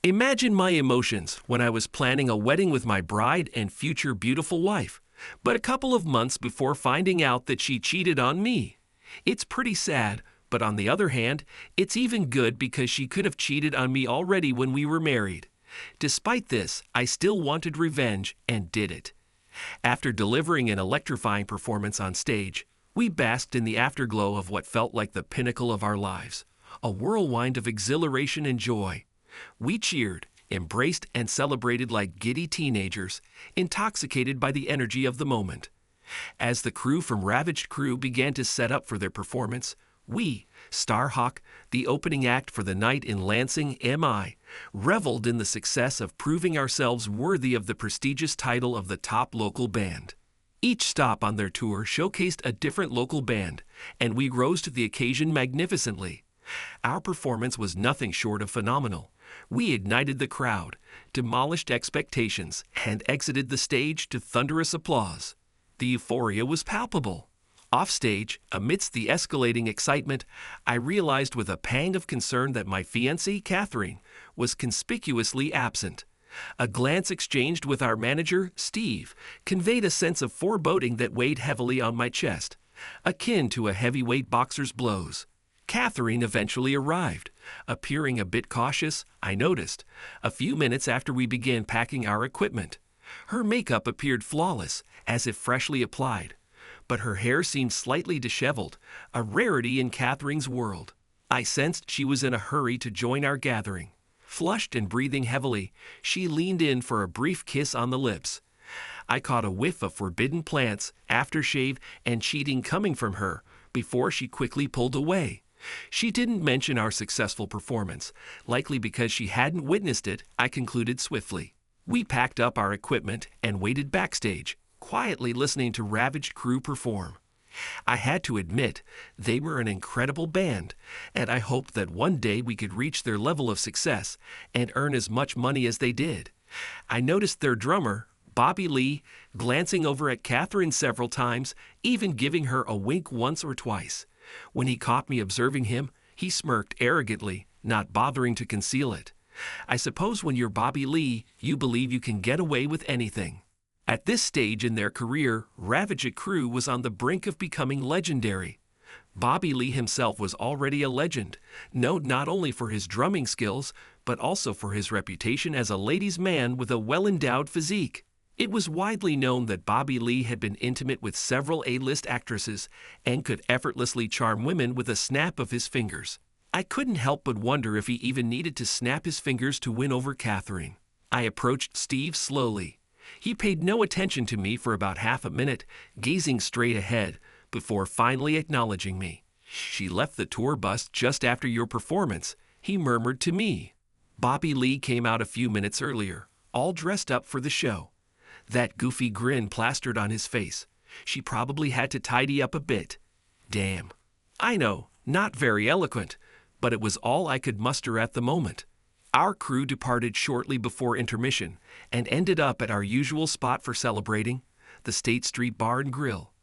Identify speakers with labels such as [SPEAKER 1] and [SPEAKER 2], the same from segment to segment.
[SPEAKER 1] Imagine my emotions when I was planning a wedding with my bride and future beautiful wife, but a couple of months before finding out that she cheated on me. It's pretty sad, but on the other hand, it's even good because she could have cheated on me already when we were married. Despite this, I still wanted revenge and did it. After delivering an electrifying performance on stage, we basked in the afterglow of what felt like the pinnacle of our lives, a whirlwind of exhilaration and joy. We cheered, embraced, and celebrated like giddy teenagers, intoxicated by the energy of the moment. As the crew from Ravaged Crew began to set up for their performance, we, Starhawk, the opening act for the night in Lansing, MI, reveled in the success of proving ourselves worthy of the prestigious title of the top local band. Each stop on their tour showcased a different local band, and we rose to the occasion magnificently. Our performance was nothing short of phenomenal. We ignited the crowd, demolished expectations, and exited the stage to thunderous applause. The euphoria was palpable. Offstage, amidst the escalating excitement, I realized with a pang of concern that my fiancée, Catherine, was conspicuously absent. A glance exchanged with our manager, Steve, conveyed a sense of foreboding that weighed heavily on my chest, akin to a heavyweight boxer's blows. Catherine eventually arrived. Appearing a bit cautious, I noticed, a few minutes after we began packing our equipment. Her makeup appeared flawless, as if freshly applied, but her hair seemed slightly disheveled, a rarity in Catherine's world. I sensed she was in a hurry to join our gathering. Flushed and breathing heavily, she leaned in for a brief kiss on the lips. I caught a whiff of forbidden plants, aftershave, and cheating coming from her before she quickly pulled away. She didn't mention our successful performance, likely because she hadn't witnessed it, I concluded swiftly. We packed up our equipment and waited backstage, quietly listening to Ravaged Crew perform. I had to admit, they were an incredible band, and I hoped that one day we could reach their level of success and earn as much money as they did. I noticed their drummer, Bobby Lee, glancing over at Catherine several times, even giving her a wink once or twice. When he caught me observing him, he smirked arrogantly, not bothering to conceal it. I suppose when you're Bobby Lee, you believe you can get away with anything. At this stage in their career, Ravaged Crew was on the brink of becoming legendary. Bobby Lee himself was already a legend, known not only for his drumming skills, but also for his reputation as a ladies' man with a well-endowed physique. It was widely known that Bobby Lee had been intimate with several A-list actresses and could effortlessly charm women with a snap of his fingers. I couldn't help but wonder if he even needed to snap his fingers to win over Catherine. I approached Steve slowly. He paid no attention to me for about half a minute, gazing straight ahead, before finally acknowledging me. "She left the tour bus just after your performance," he murmured to me. Bobby Lee came out a few minutes earlier, all dressed up for the show. That goofy grin plastered on his face. She probably had to tidy up a bit. Damn. I know, not very eloquent, but it was all I could muster at the moment. Our crew departed shortly before intermission and ended up at our usual spot for celebrating, the State Street Bar and Grill.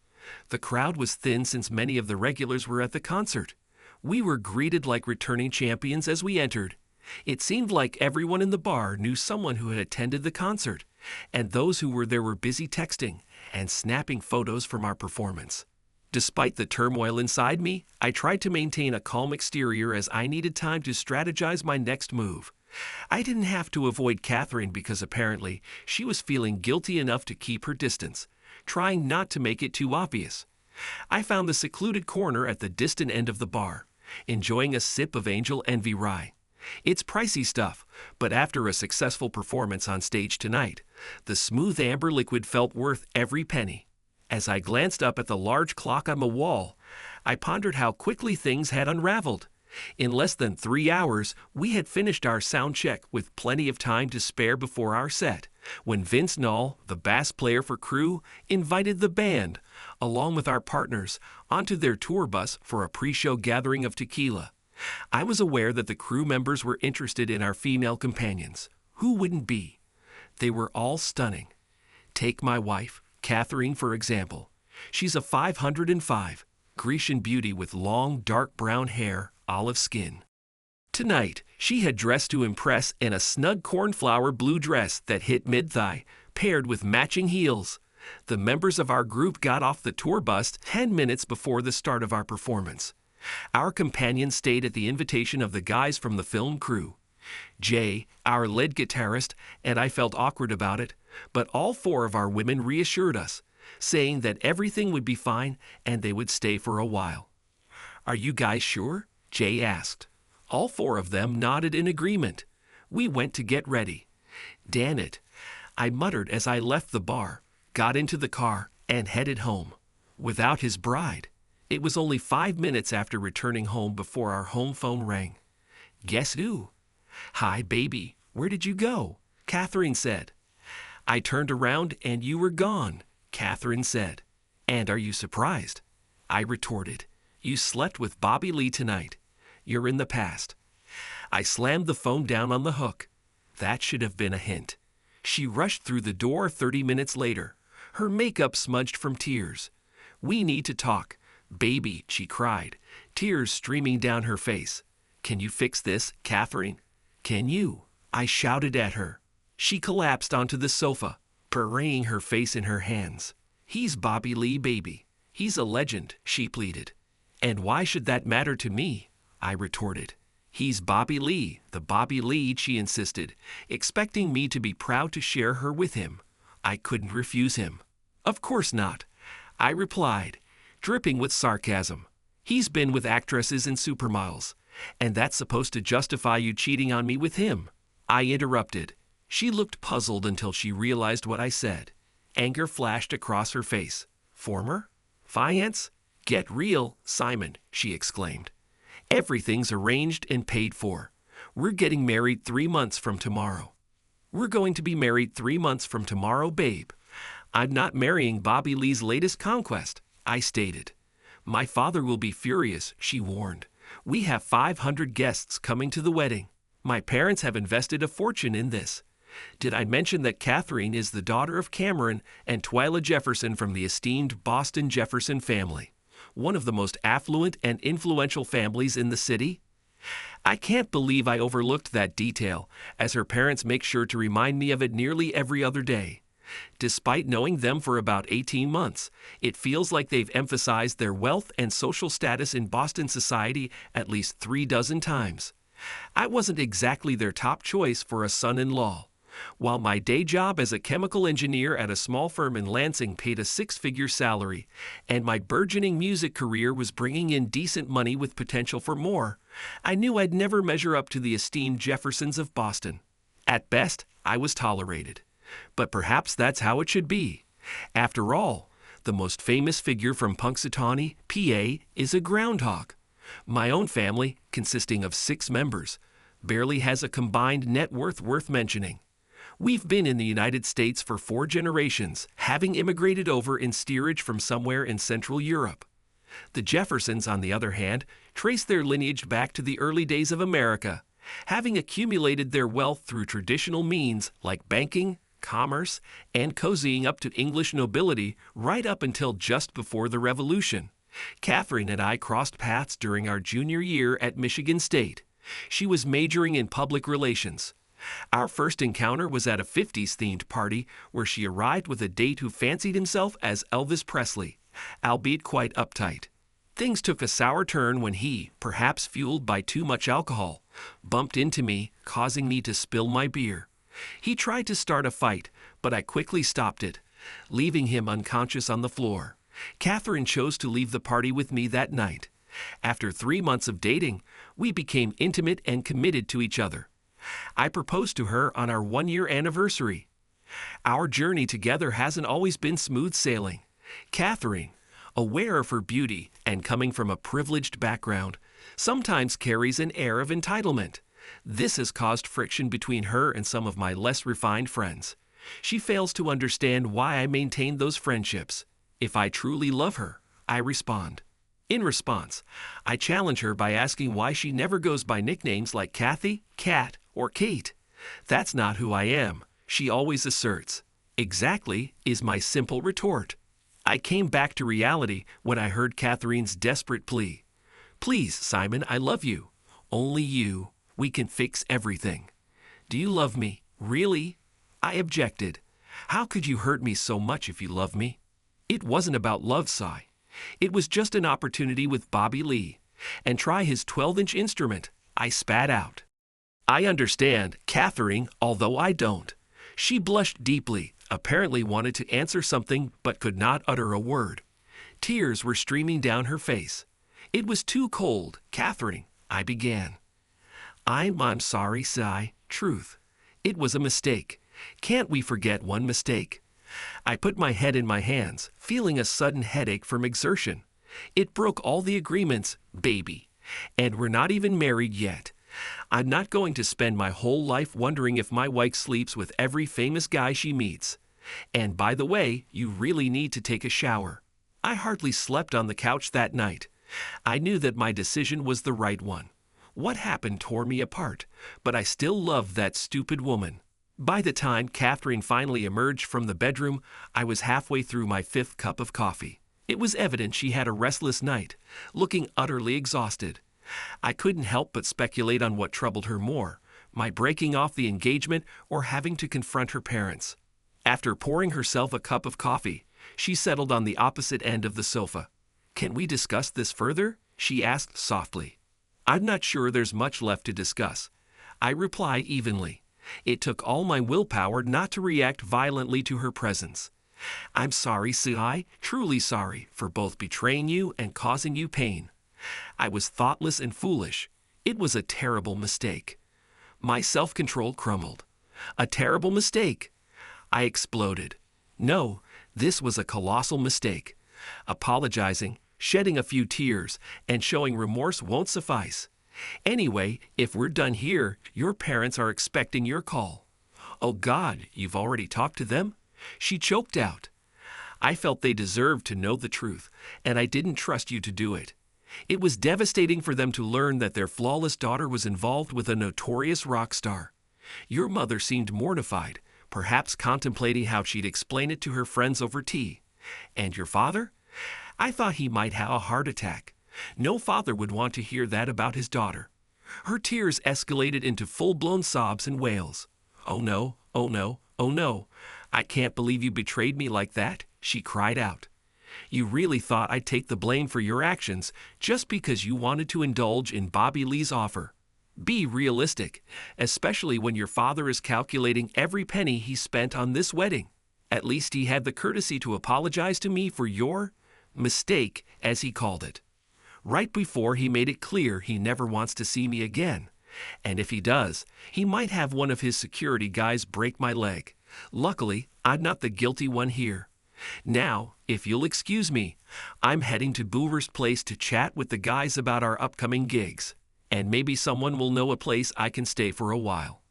[SPEAKER 1] The crowd was thin since many of the regulars were at the concert. We were greeted like returning champions as we entered. It seemed like everyone in the bar knew someone who had attended the concert, and those who were there were busy texting and snapping photos from our performance. Despite the turmoil inside me, I tried to maintain a calm exterior as I needed time to strategize my next move. I didn't have to avoid Catherine because apparently she was feeling guilty enough to keep her distance, trying not to make it too obvious. I found the secluded corner at the distant end of the bar, enjoying a sip of Angel Envy Rye. It's pricey stuff, but after a successful performance on stage tonight, the smooth amber liquid felt worth every penny. As I glanced up at the large clock on the wall, I pondered how quickly things had unraveled. In less than 3 hours, we had finished our sound check with plenty of time to spare before our set, when Vince Null, the bass player for Crew, invited the band, along with our partners, onto their tour bus for a pre-show gathering of tequila. I was aware that the crew members were interested in our female companions. Who wouldn't be? They were all stunning. Take my wife, Catherine, for example. She's a 505, Grecian beauty with long, dark brown hair, olive skin. Tonight, she had dressed to impress in a snug cornflower blue dress that hit mid-thigh, paired with matching heels. The members of our group got off the tour bus 10 minutes before the start of our performance. Our companion stayed at the invitation of the guys from the film crew. Jay, our lead guitarist, and I felt awkward about it, but all four of our women reassured us, saying that everything would be fine and they would stay for a while. "Are you guys sure?" Jay asked. All four of them nodded in agreement. We went to get ready. "Damn it," I muttered as I left the bar, got into the car, and headed home. Without his bride. It was only 5 minutes after returning home before our home phone rang. "Guess who?" "Hi, baby. Where did you go?" Catherine said. "I turned around and you were gone," Catherine said. "And are you surprised?" I retorted. "You slept with Bobby Lee tonight. You're in the past." I slammed the phone down on the hook. That should have been a hint. She rushed through the door 30 minutes later, her makeup smudged from tears. "We need to talk. Baby," she cried, tears streaming down her face. "Can you fix this, Catherine? Can you?" I shouted at her. She collapsed onto the sofa, burying her face in her hands. "He's Bobby Lee, baby. He's a legend," she pleaded. "And why should that matter to me?" I retorted. "He's Bobby Lee, the Bobby Lee," she insisted, expecting me to be proud to share her with him. I couldn't refuse him. "Of course not," I replied, dripping with sarcasm. "He's been with actresses and supermodels, and that's supposed to justify you cheating on me with him." I interrupted. She looked puzzled until she realized what I said. Anger flashed across her face. "Former? Finance? Get real, Simon," she exclaimed. "Everything's arranged and paid for. We're getting married 3 months from tomorrow." "We're going to be married 3 months from tomorrow, babe. I'm not marrying Bobby Lee's latest conquest," I stated. "My father will be furious," she warned. "We have 500 guests coming to the wedding. My parents have invested a fortune in this. Did I mention that Catherine is the daughter of Cameron and Twyla Jefferson from the esteemed Boston Jefferson family, one of the most affluent and influential families in the city?" I can't believe I overlooked that detail, as her parents make sure to remind me of it nearly every other day. Despite knowing them for about 18 months, it feels like they've emphasized their wealth and social status in Boston society at least 36 times. I wasn't exactly their top choice for a son-in-law. While my day job as a chemical engineer at a small firm in Lansing paid a 6-figure salary, and my burgeoning music career was bringing in decent money with potential for more, I knew I'd never measure up to the esteemed Jeffersons of Boston. At best, I was tolerated. But perhaps that's how it should be. After all, the most famous figure from Punxsutawney, PA, is a groundhog. My own family, consisting of 6 members, barely has a combined net worth mentioning. We've been in the United States for 4 generations, having immigrated over in steerage from somewhere in Central Europe. The Jeffersons, on the other hand, trace their lineage back to the early days of America, having accumulated their wealth through traditional means like banking, commerce, and cozying up to English nobility right up until just before the Revolution. Catherine and I crossed paths during our junior year at Michigan State. She was majoring in public relations. Our first encounter was at a 50s-themed party where she arrived with a date who fancied himself as Elvis Presley, albeit quite uptight. Things took a sour turn when he, perhaps fueled by too much alcohol, bumped into me, causing me to spill my beer. He tried to start a fight, but I quickly stopped it, leaving him unconscious on the floor. Catherine chose to leave the party with me that night. After 3 months of dating, we became intimate and committed to each other. I proposed to her on our 1-year anniversary. Our journey together hasn't always been smooth sailing. Catherine, aware of her beauty and coming from a privileged background, sometimes carries an air of entitlement. This has caused friction between her and some of my less refined friends. She fails to understand why I maintain those friendships. If I truly love her, I respond. In response, I challenge her by asking why she never goes by nicknames like Kathy, Kat, or Kate. "That's not who I am," she always asserts. "Exactly," is my simple retort. I came back to reality when I heard Catherine's desperate plea. "Please, Simon, I love you. Only you. We can fix everything. Do you love me? Really? I objected. How could you hurt me so much if you love me? It wasn't about love, Cy. It was just an opportunity with Bobby Lee. And try his 12-inch instrument, I spat out. I understand, Catherine, although I don't. She blushed deeply, apparently wanted to answer something but could not utter a word. Tears were streaming down her face. It was too cold, Catherine, I began. I'm sorry, Cy. Truth. It was a mistake. Can't we forget one mistake? I put my head in my hands, feeling a sudden headache from exertion. It broke all the agreements, baby. And we're not even married yet. I'm not going to spend my whole life wondering if my wife sleeps with every famous guy she meets. And by the way, you really need to take a shower. I hardly slept on the couch that night. I knew that my decision was the right one. What happened tore me apart, but I still loved that stupid woman. By the time Catherine finally emerged from the bedroom, I was halfway through my 5th cup of coffee. It was evident she had a restless night, looking utterly exhausted. I couldn't help but speculate on what troubled her more, my breaking off the engagement or having to confront her parents. After pouring herself a cup of coffee, she settled on the opposite end of the sofa. "Can we discuss this further?" she asked softly. "I'm not sure there's much left to discuss," I replied evenly. It took all my willpower not to react violently to her presence. "I'm sorry, Cy, truly sorry, for both betraying you and causing you pain. I was thoughtless and foolish. It was a terrible mistake." My self-control crumbled. "A terrible mistake?" I exploded. No, this was a colossal mistake. Apologizing, shedding a few tears, and showing remorse won't suffice. Anyway, if we're done here, your parents are expecting your call. "Oh God, you've already talked to them?" She choked out. I felt they deserved to know the truth, and I didn't trust you to do it. It was devastating for them to learn that their flawless daughter was involved with a notorious rock star. Your mother seemed mortified, perhaps contemplating how she'd explain it to her friends over tea. And your father? I thought he might have a heart attack. No father would want to hear that about his daughter. Her tears escalated into full-blown sobs and wails. "Oh no, oh no, oh no. I can't believe you betrayed me like that," she cried out. "You really thought I'd take the blame for your actions just because you wanted to indulge in Bobby Lee's offer. Be realistic, especially when your father is calculating every penny he spent on this wedding. At least he had the courtesy to apologize to me for your mistake, as he called it. Right before he made it clear he never wants to see me again. And if he does, he might have one of his security guys break my leg. Luckily, I'm not the guilty one here. Now, if you'll excuse me, I'm heading to Boover's place to chat with the guys about our upcoming gigs. And maybe someone will know a place I can stay for a while."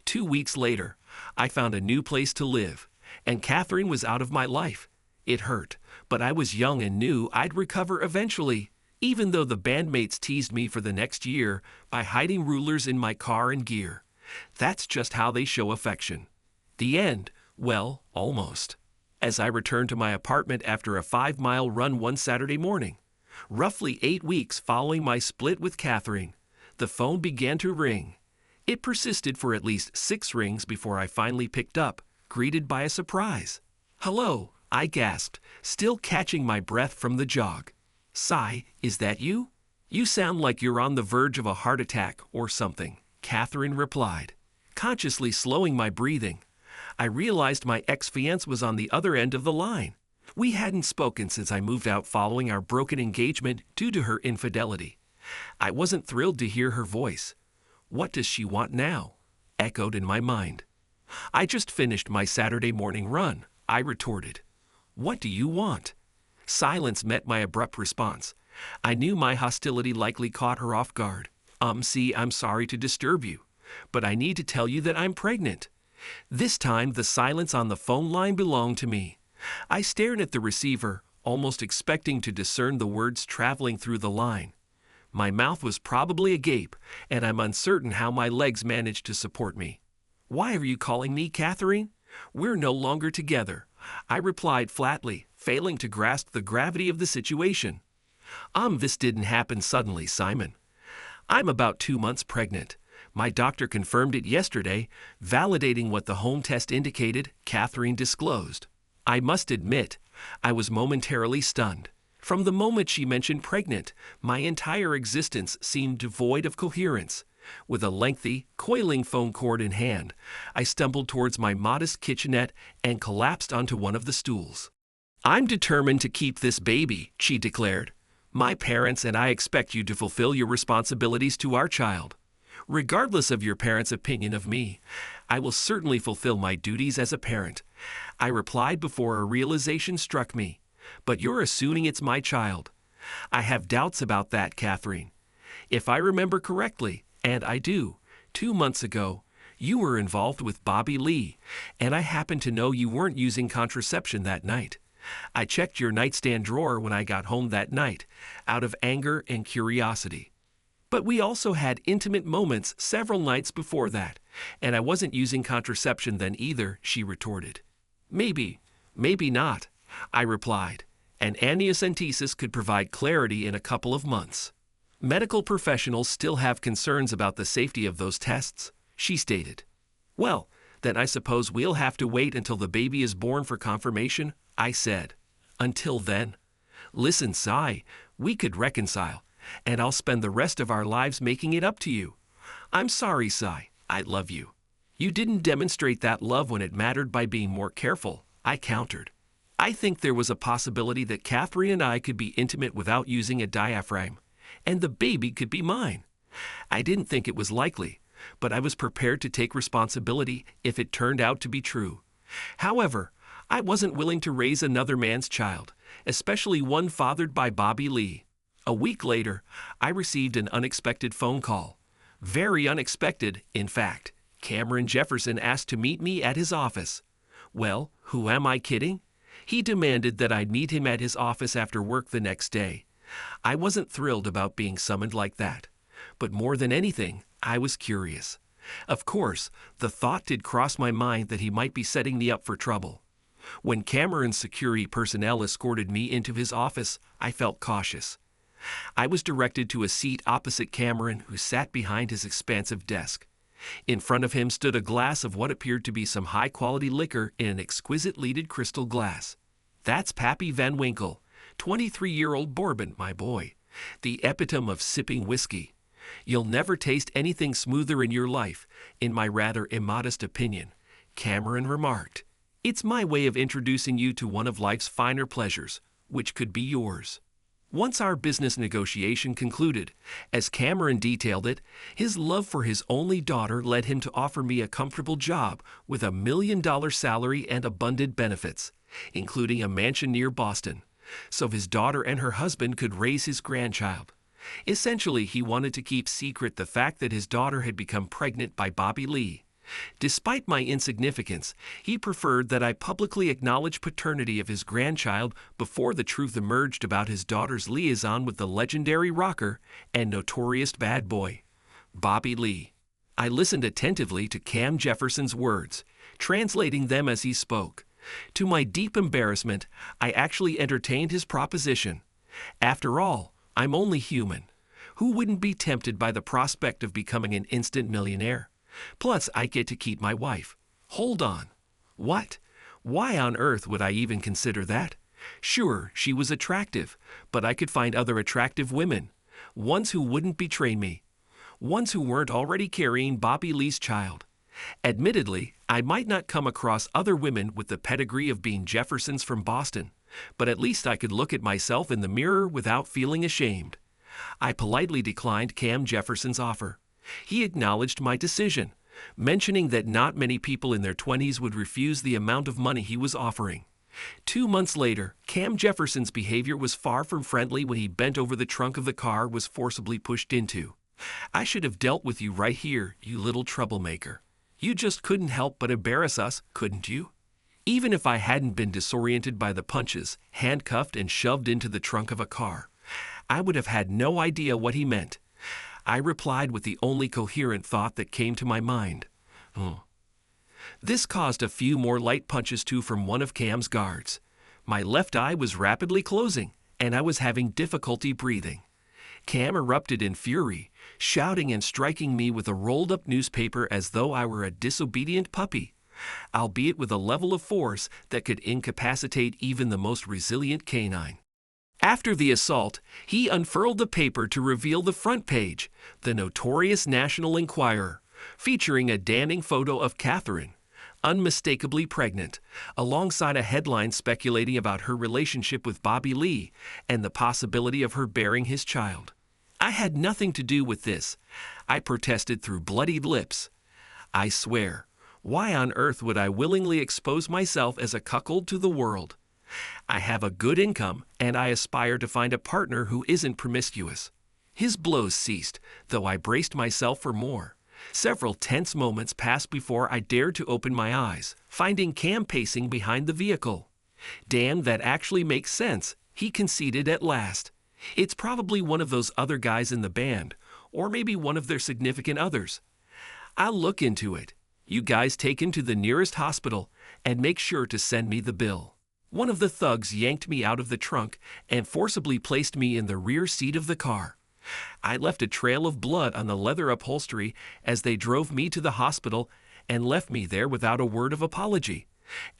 [SPEAKER 1] 2 weeks later, I found a new place to live, and Catherine was out of my life. It hurt, but I was young and knew I'd recover eventually, even though the bandmates teased me for the next year by hiding rulers in my car and gear. That's just how they show affection. The end, well, almost. As I returned to my apartment after a 5-mile run one Saturday morning, roughly 8 weeks following my split with Catherine, the phone began to ring. It persisted for at least 6 rings before I finally picked up, greeted by a surprise. "Hello," I gasped, still catching my breath from the jog. "Cy, is that you? You sound like you're on the verge of a heart attack or something," Catherine replied. Consciously slowing my breathing, I realized my ex-fiancé was on the other end of the line. We hadn't spoken since I moved out following our broken engagement due to her infidelity. I wasn't thrilled to hear her voice. "What does she want now?" echoed in my mind. "I just finished my Saturday morning run," I retorted. "What do you want?" Silence met my abrupt response. I knew my hostility likely caught her off guard. See, I'm sorry to disturb you, but I need to tell you that I'm pregnant." This time, the silence on the phone line belonged to me. I stared at the receiver, almost expecting to discern the words traveling through the line. My mouth was probably agape, and I'm uncertain how my legs managed to support me. "Why are you calling me, Catherine? We're no longer together," I replied flatly, failing to grasp the gravity of the situation. This didn't happen suddenly, Simon. I'm about 2 months pregnant, My doctor confirmed it yesterday, validating what the home test indicated, Catherine disclosed. I must admit, I was momentarily stunned. From the moment she mentioned pregnant, my entire existence seemed devoid of coherence. With a lengthy, coiling phone cord in hand, I stumbled towards my modest kitchenette and collapsed onto one of the stools. "I'm determined to keep this baby," she declared. "My parents and I expect you to fulfill your responsibilities to our child. Regardless of your parents' opinion of me, I will certainly fulfill my duties as a parent," I replied before a realization struck me. "But you're assuming it's my child." "I have doubts about that, Catherine. If I remember correctly, and I do, 2 months ago, you were involved with Bobby Lee, and I happen to know you weren't using contraception that night. I checked your nightstand drawer when I got home that night, out of anger and curiosity. But we also had intimate moments several nights before that, and I wasn't using contraception then either," she retorted. "Maybe, maybe not," I replied. "An amniocentesis could provide clarity in a couple of months." "Medical professionals still have concerns about the safety of those tests," she stated. "Well, then I suppose we'll have to wait until the baby is born for confirmation," I said. "Until then, listen, Cy, we could reconcile, and I'll spend the rest of our lives making it up to you." "I'm sorry, Cy, I love you." "You didn't demonstrate that love when it mattered by being more careful," I countered. "I think there was a possibility that Catherine and I could be intimate without using a diaphragm, and the baby could be mine. I didn't think it was likely, but I was prepared to take responsibility if it turned out to be true. However, I wasn't willing to raise another man's child, especially one fathered by Bobby Lee." A week later, I received an unexpected phone call. Very unexpected, in fact. Cameron Jefferson asked to meet me at his office. Well, who am I kidding? He demanded that I meet him at his office after work the next day. I wasn't thrilled about being summoned like that, but more than anything, I was curious. Of course, the thought did cross my mind that he might be setting me up for trouble. When Cameron's security personnel escorted me into his office, I felt cautious. I was directed to a seat opposite Cameron, who sat behind his expansive desk. In front of him stood a glass of what appeared to be some high-quality liquor in an exquisite leaded crystal glass. "That's Pappy Van Winkle, 23-year-old bourbon, my boy, the epitome of sipping whiskey. You'll never taste anything smoother in your life, in my rather immodest opinion," Cameron remarked. "It's my way of introducing you to one of life's finer pleasures, which could be yours." Once our business negotiation concluded, as Cameron detailed it, his love for his only daughter led him to offer me a comfortable job with a $1 million salary and abundant benefits, including a mansion near Boston, so his daughter and her husband could raise his grandchild. Essentially, he wanted to keep secret the fact that his daughter had become pregnant by Bobby Lee. Despite my insignificance, he preferred that I publicly acknowledge paternity of his grandchild before the truth emerged about his daughter's liaison with the legendary rocker and notorious bad boy, Bobby Lee. I listened attentively to Cam Jefferson's words, translating them as he spoke. To my deep embarrassment, I actually entertained his proposition. After all, I'm only human. Who wouldn't be tempted by the prospect of becoming an instant millionaire? Plus, I get to keep my wife. Hold on. What? Why on earth would I even consider that? Sure, she was attractive, but I could find other attractive women. Ones who wouldn't betray me. Ones who weren't already carrying Bobby Lee's child. Admittedly, I might not come across other women with the pedigree of being Jeffersons from Boston, but at least I could look at myself in the mirror without feeling ashamed. I politely declined Cam Jefferson's offer. He acknowledged my decision, mentioning that not many people in their 20s would refuse the amount of money he was offering. 2 months later, Cam Jefferson's behavior was far from friendly when he bent over the trunk of the car was forcibly pushed into. "I should have dealt with you right here, you little troublemaker. You just couldn't help but embarrass us, couldn't you?" Even if I hadn't been disoriented by the punches, handcuffed and shoved into the trunk of a car, I would have had no idea what he meant. I replied with the only coherent thought that came to my mind. This caused a few more light punches too from one of Cam's guards. My left eye was rapidly closing, and I was having difficulty breathing. Cam erupted in fury, shouting and striking me with a rolled-up newspaper as though I were a disobedient puppy, albeit with a level of force that could incapacitate even the most resilient canine. After the assault, he unfurled the paper to reveal the front page, the notorious National Enquirer, featuring a damning photo of Catherine, unmistakably pregnant, alongside a headline speculating about her relationship with Bobby Lee and the possibility of her bearing his child. I had nothing to do with this, I protested through bloodied lips. I swear, why on earth would I willingly expose myself as a cuckold to the world? I have a good income, and I aspire to find a partner who isn't promiscuous. His blows ceased, though I braced myself for more. Several tense moments passed before I dared to open my eyes, finding Cam pacing behind the vehicle. "Damn, that actually makes sense," he conceded at last. "It's probably one of those other guys in the band, or maybe one of their significant others. I'll look into it. You guys take him to the nearest hospital, and make sure to send me the bill." One of the thugs yanked me out of the trunk and forcibly placed me in the rear seat of the car. I left a trail of blood on the leather upholstery as they drove me to the hospital and left me there without a word of apology.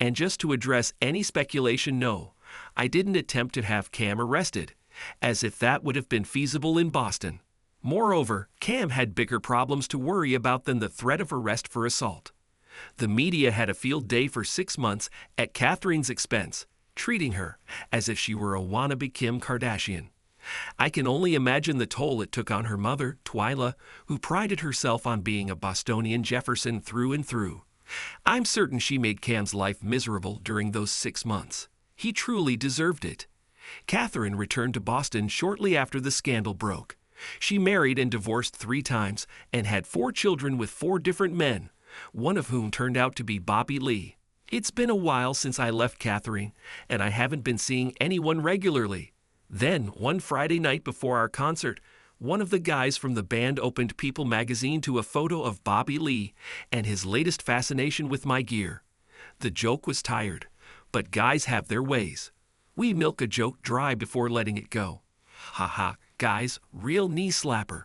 [SPEAKER 1] And just to address any speculation, no, I didn't attempt to have Cam arrested, as if that would have been feasible in Boston. Moreover, Cam had bigger problems to worry about than the threat of arrest for assault. The media had a field day for 6 months at Catherine's expense, treating her as if she were a wannabe Kim Kardashian. I can only imagine the toll it took on her mother, Twyla, who prided herself on being a Bostonian Jefferson through and through. I'm certain she made Cam's life miserable during those 6 months. He truly deserved it. Catherine returned to Boston shortly after the scandal broke. She married and divorced 3 times and had 4 children with 4 different men, one of whom turned out to be Bobby Lee. It's been a while since I left Catherine, and I haven't been seeing anyone regularly. Then, one Friday night before our concert, one of the guys from the band opened People magazine to a photo of Bobby Lee and his latest fascination with my gear. The joke was tired, but guys have their ways. We milk a joke dry before letting it go. Haha, guys, real knee slapper.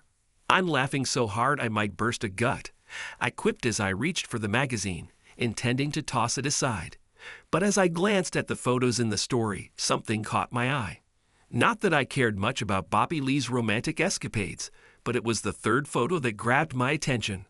[SPEAKER 1] I'm laughing so hard I might burst a gut. I quipped as I reached for the magazine, intending to toss it aside. But as I glanced at the photos in the story, something caught my eye. Not that I cared much about Bobby Lee's romantic escapades, but it was the third photo that grabbed my attention.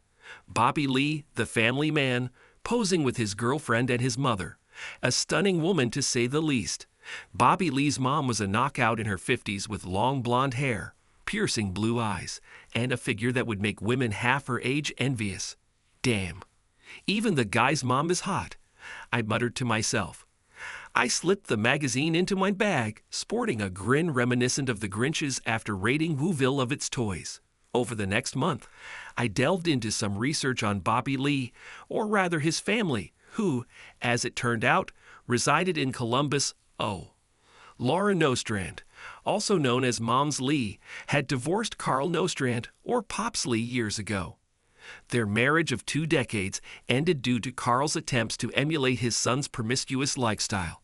[SPEAKER 1] Bobby Lee, the family man, posing with his girlfriend and his mother. A stunning woman to say the least. Bobby Lee's mom was a knockout in her 50s with long blonde hair, piercing blue eyes, and a figure that would make women half her age envious. Damn. Even the guy's mom is hot, I muttered to myself. I slipped the magazine into my bag, sporting a grin reminiscent of the Grinch's after raiding Whoville of its toys. Over the next month, I delved into some research on Bobby Lee, or rather his family, who, as it turned out, resided in Columbus. Laura Nostrand, also known as Moms Lee, had divorced Carl Nostrand, or Pops Lee, years ago. Their marriage of 2 decades ended due to Carl's attempts to emulate his son's promiscuous lifestyle.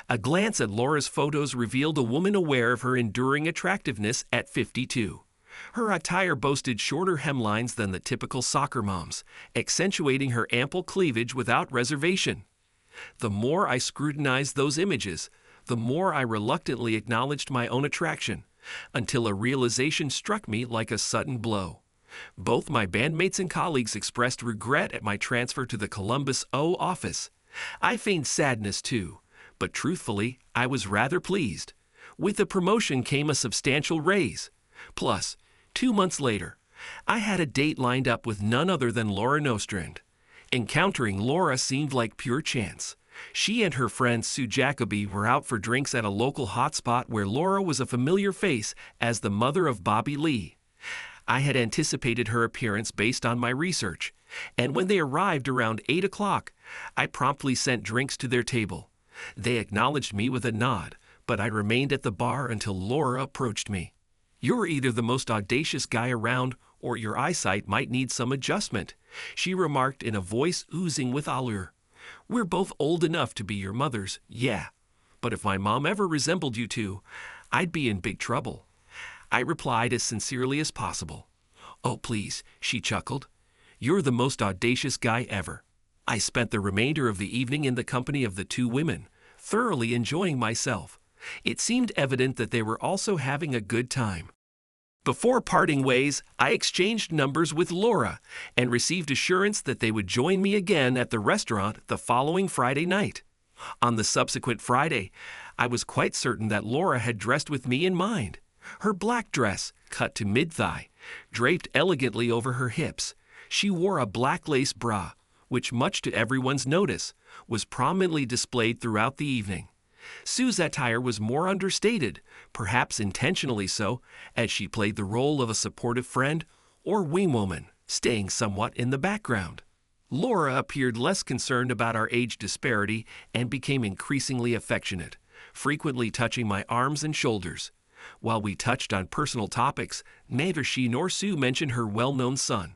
[SPEAKER 1] A glance at Laura's photos revealed a woman aware of her enduring attractiveness at 52. Her attire boasted shorter hemlines than the typical soccer mom's, accentuating her ample cleavage without reservation. The more I scrutinized those images, the more I reluctantly acknowledged my own attraction, until a realization struck me like a sudden blow. Both my bandmates and colleagues expressed regret at my transfer to the Columbus office. I feigned sadness too, but truthfully, I was rather pleased. With the promotion came a substantial raise. Plus, 2 months later, I had a date lined up with none other than Laura Nostrand. Encountering Laura seemed like pure chance. She and her friend Sue Jacoby were out for drinks at a local hotspot where Laura was a familiar face as the mother of Bobby Lee. I had anticipated her appearance based on my research, and when they arrived around 8 o'clock, I promptly sent drinks to their table. They acknowledged me with a nod, but I remained at the bar until Laura approached me. "You're either the most audacious guy around, or your eyesight might need some adjustment," she remarked in a voice oozing with allure. "We're both old enough to be your mothers, yeah, but if my mom ever resembled you two, I'd be in big trouble." I replied as sincerely as possible. "Oh, please," she chuckled. "You're the most audacious guy ever." I spent the remainder of the evening in the company of the two women, thoroughly enjoying myself. It seemed evident that they were also having a good time. Before parting ways, I exchanged numbers with Laura and received assurance that they would join me again at the restaurant the following Friday night. On the subsequent Friday, I was quite certain that Laura had dressed with me in mind. Her black dress, cut to mid-thigh, draped elegantly over her hips. She wore a black lace bra, which, much to everyone's notice, was prominently displayed throughout the evening. Sue's attire was more understated, perhaps intentionally so, as she played the role of a supportive friend or wingwoman, staying somewhat in the background. Laura appeared less concerned about our age disparity and became increasingly affectionate, frequently touching my arms and shoulders. While we touched on personal topics, neither she nor Sue mentioned her well-known son.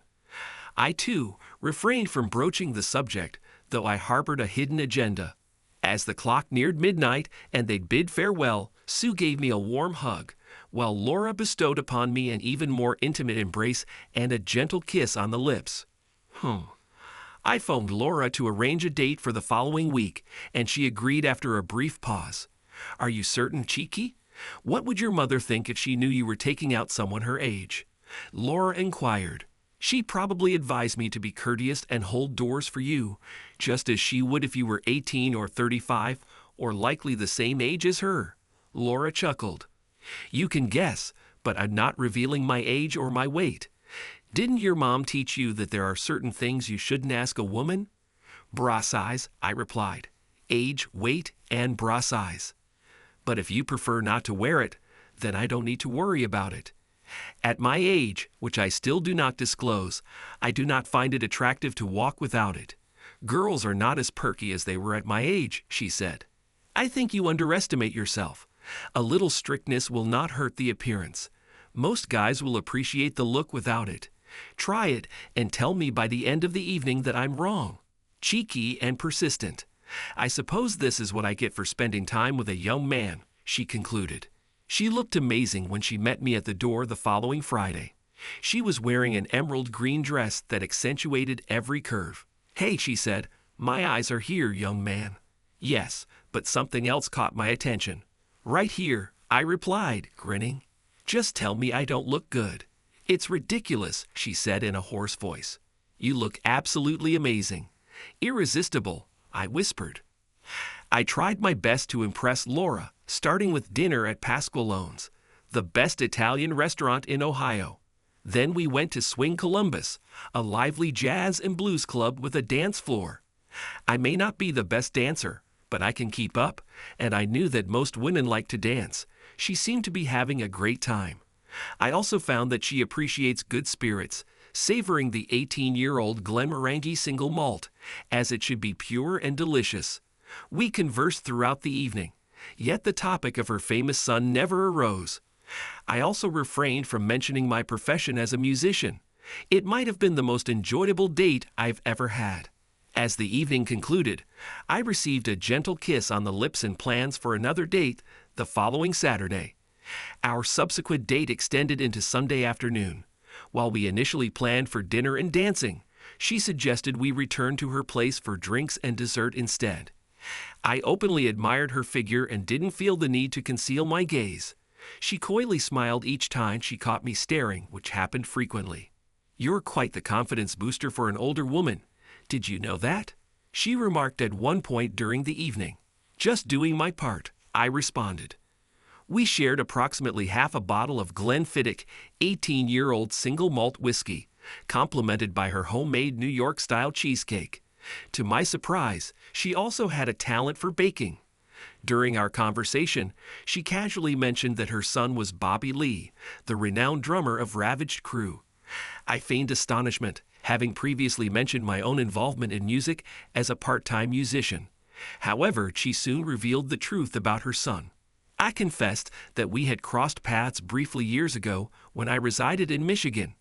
[SPEAKER 1] I, too, refrained from broaching the subject, though I harbored a hidden agenda. As the clock neared midnight and they'd bid farewell, Sue gave me a warm hug, while Laura bestowed upon me an even more intimate embrace and a gentle kiss on the lips. I phoned Laura to arrange a date for the following week, and she agreed after a brief pause. "Are you certain, Cheeky? What would your mother think if she knew you were taking out someone her age?" Laura inquired. "She'd probably advise me to be courteous and hold doors for you, just as she would if you were 18 or 35, or likely the same age as her." Laura chuckled. "You can guess, but I'm not revealing my age or my weight. Didn't your mom teach you that there are certain things you shouldn't ask a woman?" "Bra size," I replied. "Age, weight, and bra size." "But if you prefer not to wear it, then I don't need to worry about it. At my age, which I still do not disclose, I do not find it attractive to walk without it. Girls are not as perky as they were at my age," she said. "I think you underestimate yourself. A little strictness will not hurt the appearance. Most guys will appreciate the look without it. Try it and tell me by the end of the evening that I'm wrong." Cheeky and persistent. "I suppose this is what I get for spending time with a young man," she concluded. She looked amazing when she met me at the door the following Friday. She was wearing an emerald green dress that accentuated every curve. "Hey," she said, "my eyes are here, young man." "Yes, but something else caught my attention." "Right here," I replied, grinning. "Just tell me I don't look good." "It's ridiculous," she said in a hoarse voice. "You look absolutely amazing." "Irresistible," I whispered. I tried my best to impress Laura, starting with dinner at Pasqualone's, the best Italian restaurant in Ohio. Then we went to Swing Columbus, a lively jazz and blues club with a dance floor. I may not be the best dancer, but I can keep up, and I knew that most women like to dance. She seemed to be having a great time. I also found that she appreciates good spirits, savoring the 18-year-old Glenmorangie single malt, as it should be pure and delicious. We conversed throughout the evening, yet the topic of her famous son never arose. I also refrained from mentioning my profession as a musician. It might have been the most enjoyable date I've ever had. As the evening concluded, I received a gentle kiss on the lips and plans for another date the following Saturday. Our subsequent date extended into Sunday afternoon. While we initially planned for dinner and dancing, she suggested we return to her place for drinks and dessert instead. I openly admired her figure and didn't feel the need to conceal my gaze. She coyly smiled each time she caught me staring, which happened frequently. "You're quite the confidence booster for an older woman. Did you know that?" she remarked at one point during the evening. "Just doing my part," I responded. We shared approximately half a bottle of Glenfiddich 18-year-old single malt whiskey, complemented by her homemade New York-style cheesecake. To my surprise, she also had a talent for baking. During our conversation, she casually mentioned that her son was Bobby Lee, the renowned drummer of Ravaged Crew. I feigned astonishment, having previously mentioned my own involvement in music as a part-time musician. However, she soon revealed the truth about her son. I confessed that we had crossed paths briefly years ago when I resided in Michigan.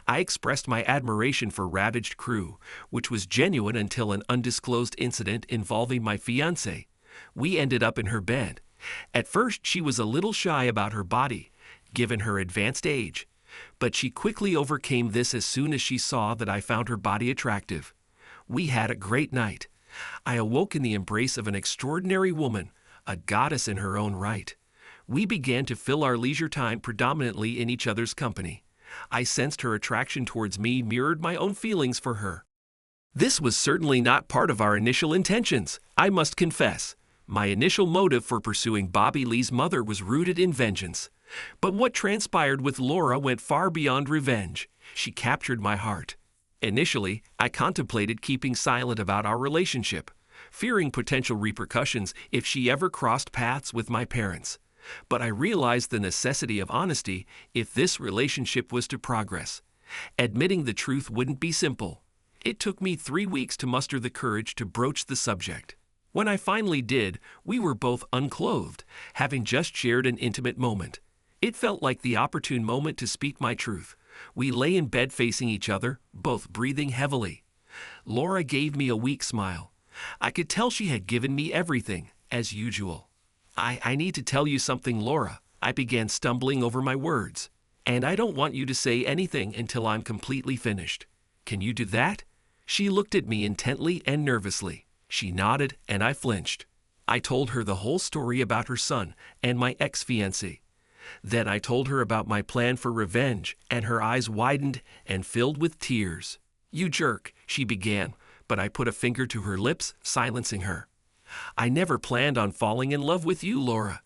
[SPEAKER 1] I expressed my admiration for Ravaged Crew, which was genuine until an undisclosed incident involving my fiancé. We ended up in her bed. At first, she was a little shy about her body, given her advanced age. But she quickly overcame this as soon as she saw that I found her body attractive. We had a great night. I awoke in the embrace of an extraordinary woman, a goddess in her own right. We began to fill our leisure time predominantly in each other's company. I sensed her attraction towards me mirrored my own feelings for her. This was certainly not part of our initial intentions, I must confess. My initial motive for pursuing Bobby Lee's mother was rooted in vengeance. But what transpired with Laura went far beyond revenge. She captured my heart. Initially, I contemplated keeping silent about our relationship, fearing potential repercussions if she ever crossed paths with my parents. But I realized the necessity of honesty if this relationship was to progress. Admitting the truth wouldn't be simple. It took me 3 weeks to muster the courage to broach the subject. When I finally did, we were both unclothed, having just shared an intimate moment. It felt like the opportune moment to speak my truth. We lay in bed facing each other, both breathing heavily. Laura gave me a weak smile. I could tell she had given me everything, as usual. I need to tell you something, Laura. I began stumbling over my words. And I don't want you to say anything until I'm completely finished. Can you do that? She looked at me intently and nervously. She nodded, and I flinched. I told her the whole story about her son and my ex-fiancé. Then I told her about my plan for revenge, and her eyes widened and filled with tears. You jerk, she began, but I put a finger to her lips, silencing her. I never planned on falling in love with you, Laura.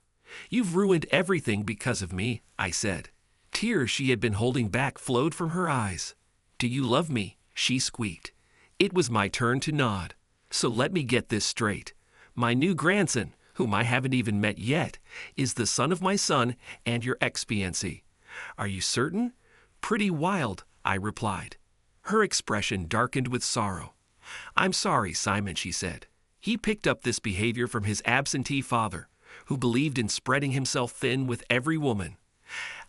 [SPEAKER 1] You've ruined everything because of me, I said. Tears she had been holding back flowed from her eyes. Do you love me? She squeaked. It was my turn to nod. So let me get this straight. My new grandson, whom I haven't even met yet, is the son of my son and your ex-fiancé. Are you certain? Pretty wild, I replied. Her expression darkened with sorrow. I'm sorry, Simon, she said. He picked up this behavior from his absentee father, who believed in spreading himself thin with every woman.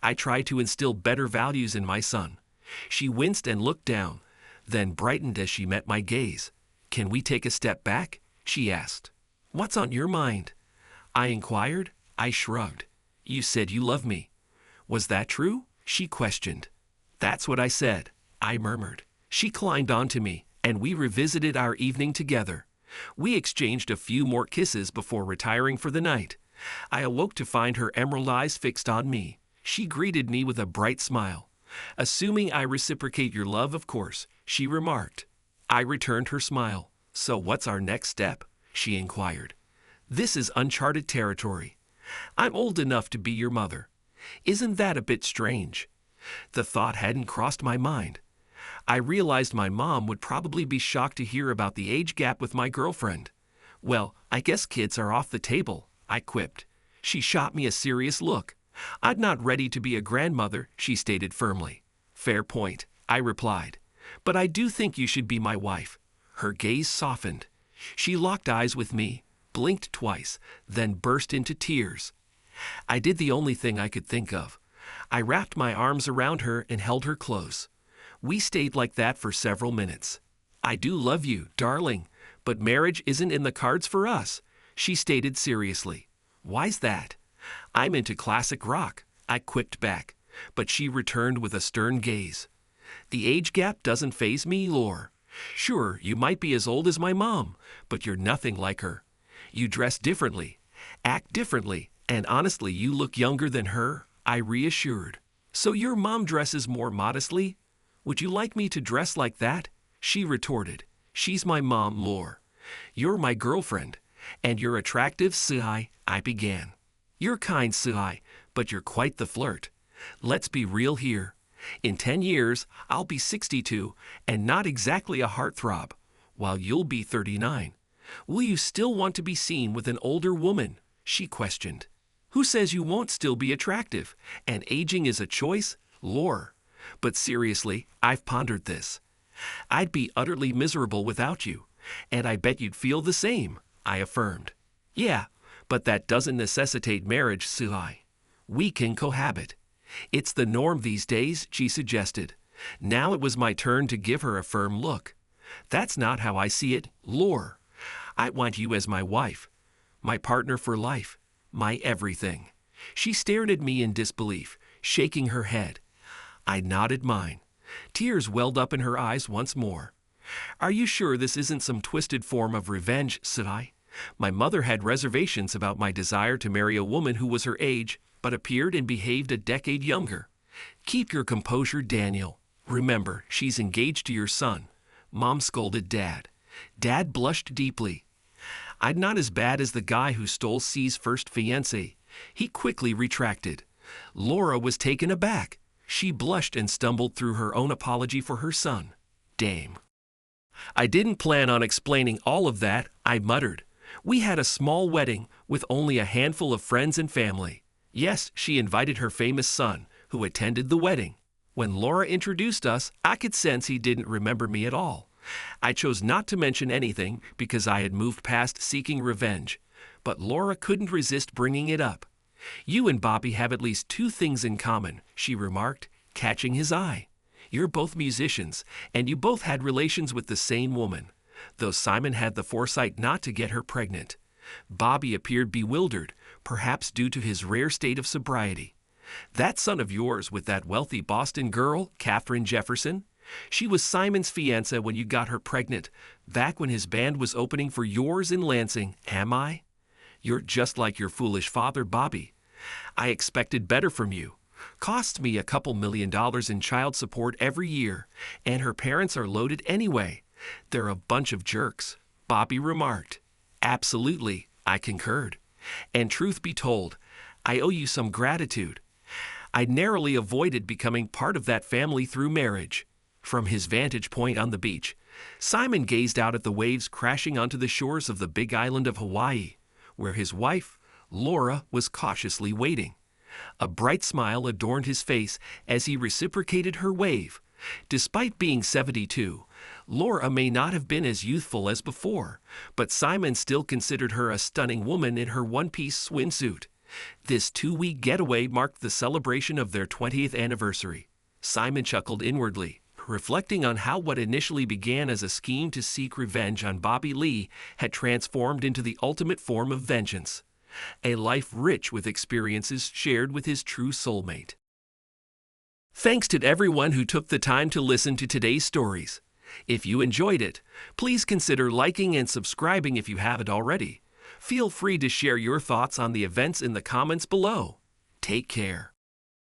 [SPEAKER 1] I tried to instill better values in my son. She winced and looked down, then brightened as she met my gaze. Can we take a step back? She asked. What's on your mind? I inquired. I shrugged. You said you love me. Was that true? She questioned. That's what I said, I murmured. She climbed onto me, and we revisited our evening together. We exchanged a few more kisses before retiring for the night. I awoke to find her emerald eyes fixed on me. She greeted me with a bright smile. Assuming I reciprocate your love, of course, she remarked. I returned her smile. So what's our next step? She inquired. This is uncharted territory. I'm old enough to be your mother. Isn't that a bit strange? The thought hadn't crossed my mind. I realized my mom would probably be shocked to hear about the age gap with my girlfriend. Well, I guess kids are off the table, I quipped. She shot me a serious look. I'm not ready to be a grandmother, she stated firmly. Fair point, I replied. But I do think you should be my wife. Her gaze softened. She locked eyes with me, blinked twice, then burst into tears. I did the only thing I could think of. I wrapped my arms around her and held her close. We stayed like that for several minutes. I do love you, darling, but marriage isn't in the cards for us, she stated seriously. Why's that? I'm into classic rock, I quipped back, but she returned with a stern gaze. The age gap doesn't faze me, Lore. Sure, you might be as old as my mom, but you're nothing like her. You dress differently, act differently, and honestly, you look younger than her, I reassured. So your mom dresses more modestly? Would you like me to dress like that? She retorted. She's my mom, Lore. You're my girlfriend, and you're attractive, Suhai, I began. You're kind, Suhai, but you're quite the flirt. Let's be real here. In 10 years, I'll be 62 and not exactly a heartthrob, while you'll be 39. Will you still want to be seen with an older woman? She questioned. Who says you won't still be attractive, and aging is a choice? Lore. But seriously, I've pondered this. I'd be utterly miserable without you, and I bet you'd feel the same, I affirmed. Yeah, but that doesn't necessitate marriage, Suhai. We can cohabit. It's the norm these days, she suggested. Now it was my turn to give her a firm look. That's not how I see it, Lore. I want you as my wife, my partner for life, my everything. She stared at me in disbelief, shaking her head. I nodded mine. Tears welled up in her eyes once more. Are you sure this isn't some twisted form of revenge, said I. My mother had reservations about my desire to marry a woman who was her age, but appeared and behaved a decade younger. Keep your composure, Daniel. Remember, she's engaged to your son. Mom scolded Dad. Dad blushed deeply. I'm not as bad as the guy who stole C's first fiancée. He quickly retracted. Laura was taken aback. She blushed and stumbled through her own apology for her son. Dame. I didn't plan on explaining all of that, I muttered. We had a small wedding with only a handful of friends and family. Yes, she invited her famous son, who attended the wedding. When Laura introduced us, I could sense he didn't remember me at all. I chose not to mention anything because I had moved past seeking revenge, but Laura couldn't resist bringing it up. You and Bobby have at least two things in common, she remarked, catching his eye. You're both musicians, and you both had relations with the same woman, though Simon had the foresight not to get her pregnant. Bobby appeared bewildered, perhaps due to his rare state of sobriety. That son of yours with that wealthy Boston girl, Katharine Jefferson? She was Simon's fiancée when you got her pregnant, back when his band was opening for yours in Lansing, am I? You're just like your foolish father, Bobby. I expected better from you. Costs me a couple $1 million in child support every year, and her parents are loaded anyway. They're a bunch of jerks, Bobby remarked. Absolutely, I concurred. And truth be told, I owe you some gratitude. I narrowly avoided becoming part of that family through marriage. From his vantage point on the beach, Simon gazed out at the waves crashing onto the shores of the big island of Hawaii, where his wife, Laura, was cautiously waiting. A bright smile adorned his face as he reciprocated her wave. Despite being 72, Laura may not have been as youthful as before, but Simon still considered her a stunning woman in her one-piece swimsuit. This 2-week getaway marked the celebration of their 20th anniversary. Simon chuckled inwardly, reflecting on how what initially began as a scheme to seek revenge on Bobby Lee had transformed into the ultimate form of vengeance. A life rich with experiences shared with his true soulmate. Thanks to everyone who took the time to listen to today's stories. If you enjoyed it, please consider liking and subscribing if you haven't already. Feel free to share your thoughts on the events in the comments below. Take care.